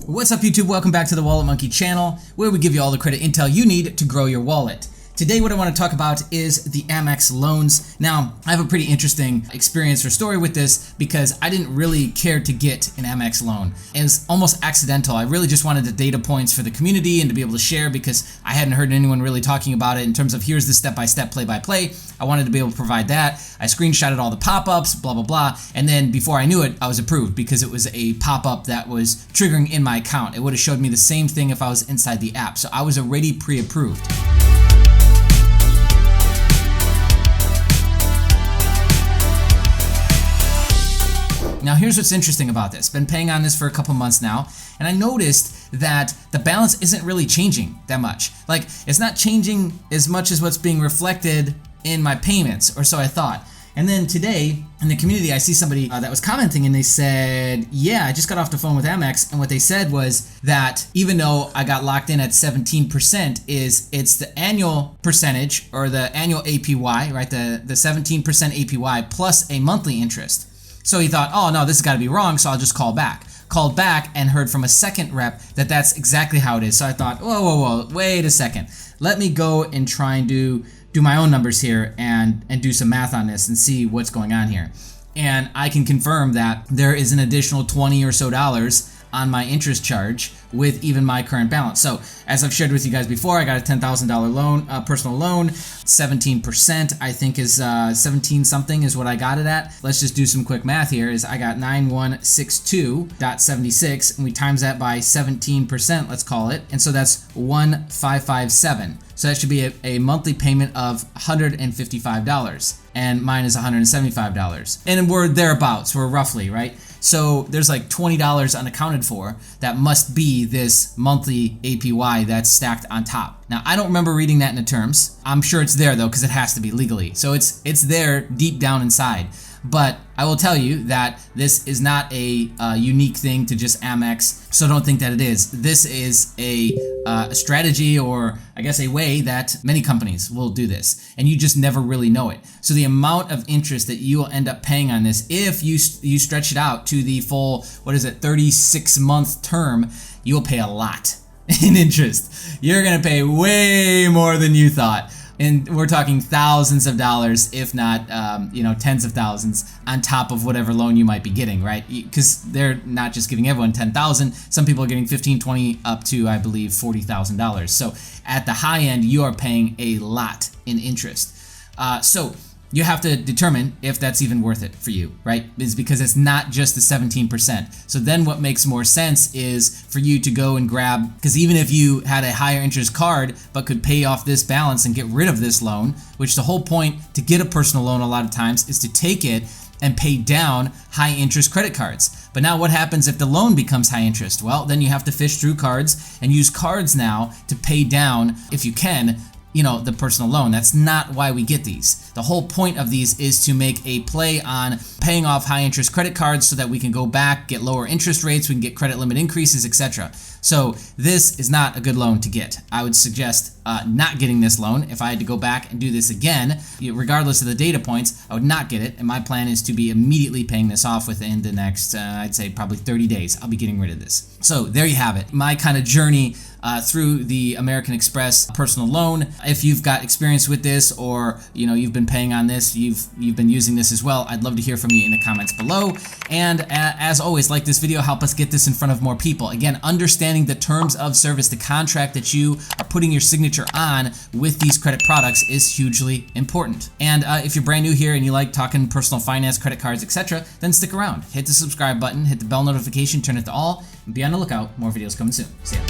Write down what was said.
What's up YouTube? Welcome back to the Wallet Monkey channel, where we give you all the credit intel you need to grow your wallet. Today what I want to talk about is the Amex loans. Now, I have a pretty interesting experience or story with this because I didn't really care to get an Amex loan. It was almost accidental. I really just wanted the data points for the community and to be able to share because I hadn't heard anyone really talking about it in terms of here's the step-by-step, play-by-play. I wanted to be able to provide that. I screenshotted all the pop-ups, blah, blah, blah. And then before I knew it, I was approved because it was a pop-up that was triggering in my account. It would have showed me the same thing if I was inside the app. So I was already pre-approved. Now here's what's interesting about this. Been paying on this for a couple months now, and I noticed that the balance isn't really changing that much. Like, it's not changing as much as what's being reflected in my payments, or so I thought. And then today, in the community, I see somebody that was commenting and they said, yeah, I just got off the phone with Amex, and what they said was that even though I got locked in at 17%, it's the annual percentage, or the annual APY, right? The 17% APY plus a monthly interest. So he thought, oh no, this has got to be wrong, so I'll just call back. Called back and heard from a second rep that that's exactly how it is. So I thought, whoa, wait a second. Let me go and try and do my own numbers here and do some math on this and see what's going on here. And I can confirm that there is an additional $20 or so on my interest charge with even my current balance. So as I've shared with you guys before, I got a $10,000 loan, personal loan. 17% I think is 17 something is what I got it at. Let's just do some quick math here. Is I got 9162.76 and we times that by 17%, let's call it. And so that's 1557. So that should be a monthly payment of $155, and mine is $175. And we're thereabouts, we're roughly, right? So there's like $20 unaccounted for that must be this monthly APY that's stacked on top. Now, I don't remember reading that in the terms. I'm sure it's there though, because it has to be legally. So it's there deep down inside. But I will tell you that this is not a unique thing to just Amex, so don't think that it is. This is a strategy, or I guess a way that many companies will do this, and you just never really know it. So the amount of interest that you will end up paying on this, if you stretch it out to the full, 36-month term, you will pay a lot in interest. You're gonna pay way more than you thought. And we're talking thousands of dollars, if not, tens of thousands on top of whatever loan you might be getting, right? Because they're not just giving everyone $10,000. Some people are getting $15,000, $20,000, up to, I believe, $40,000. So at the high end, you are paying a lot in interest. So you have to determine if that's even worth it for you, right? It's because it's not just the 17%. So then what makes more sense is for you to go and grab, because even if you had a higher interest card but could pay off this balance and get rid of this loan, which the whole point to get a personal loan a lot of times is to take it and pay down high interest credit cards. But now what happens if the loan becomes high interest? Well, then you have to fish through cards and use cards now to pay down, if you can, the personal loan. That's not why we get these. The whole point of these is to make a play on paying off high interest credit cards so that we can go back, get lower interest rates, we can get credit limit increases, etc. So this is not a good loan to get. I would suggest not getting this loan. If I had to go back and do this again, regardless of the data points, I would not get it. And my plan is to be immediately paying this off within the next, I'd say probably 30 days. I'll be getting rid of this. So there you have it. My kind of journey through the American Express personal loan. If you've got experience with this, or you've been paying on this, you've been using this as well, I'd love to hear from you in the comments below. And as always, like this video, help us get this in front of more people. Again, understanding the terms of service, the contract that you are putting your signature on with these credit products is hugely important. And if you're brand new here and you like talking personal finance, credit cards, etc., then stick around. Hit the subscribe button, hit the bell notification, turn it to all, and be on the lookout. More videos coming soon. See ya.